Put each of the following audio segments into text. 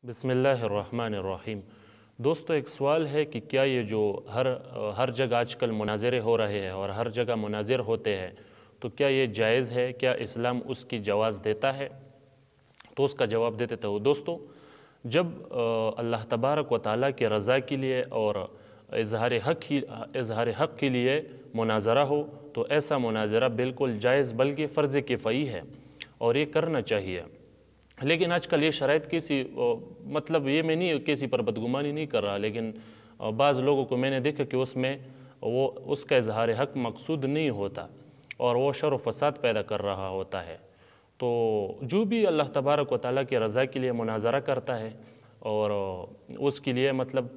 बिस्मिल्लाहिर्रहमानिर्रहीम। दोस्तों, एक सवाल है कि क्या ये जो हर जगह आजकल मुनाज़रे हो रहे हैं और हर जगह मुनाज़िर होते हैं, तो क्या ये जायज़ है? क्या इस्लाम उसकी जवाज़ देता है? तो उसका जवाब देते थे। दोस्तों, जब अल्लाह तबारक व तआला की रज़ा के लिए और इज़हार हक़ के लिए मुनाज़रा हो तो ऐसा मुनाज़रा बिल्कुल जायज़ बल्कि फ़र्ज़ किफ़ाई है और ये करना चाहिए। लेकिन आजकल ये शराइत किसी मतलब ये मैं नहीं किसी पर बदगुमानी नहीं कर रहा, लेकिन बाज़ लोगों को मैंने देखा कि उसमें वो उसका इज़हार हक़ मकसूद नहीं होता और वो शर व फ़साद पैदा कर रहा होता है। तो जो भी अल्लाह तबारक व तआला की रज़ा के लिए मुनाज़रा करता है और उसके लिए मतलब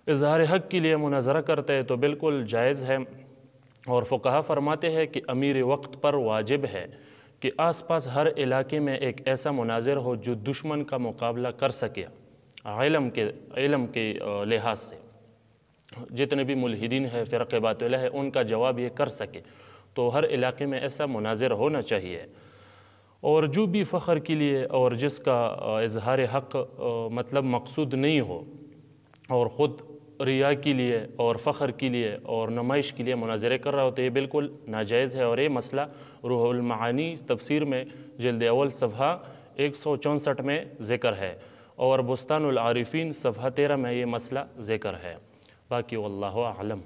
इज़हार हक़ के लिए मुनाज़रा करता है तो बिल्कुल जायज़ है। और फ़ुक़हा फरमाते हैं कि अमीर वक्त पर वाजिब है कि आसपास हर इलाके में एक ऐसा मुनाज़िर हो जो दुश्मन का मुकाबला कर सके इल्म के लिहाज से। जितने भी मुल्हिदीन है, फ़िरक़े बातिला है, उनका जवाब ये कर सके, तो हर इलाके में ऐसा मुनाज़िर होना चाहिए। और जो भी फ़ख्र के लिए और जिसका इज़हार हक़ मतलब मकसूद नहीं हो और ख़ुद रिया के लिए और फ़ख्र के लिए और नुमाइश के लिए मुनाज़रे कर रहा हो तो ये बिल्कुल नाजायज़ है। और ये मसला रूहुल मानी तफ़सीर में जिल्द अव्वल सफ़हा 164 में ज़िक्र है और बुस्तानुल आरिफ़ीन सफ़हा 13 में ये मसला ज़िक्र है। बाकी वल्लाहु आलम।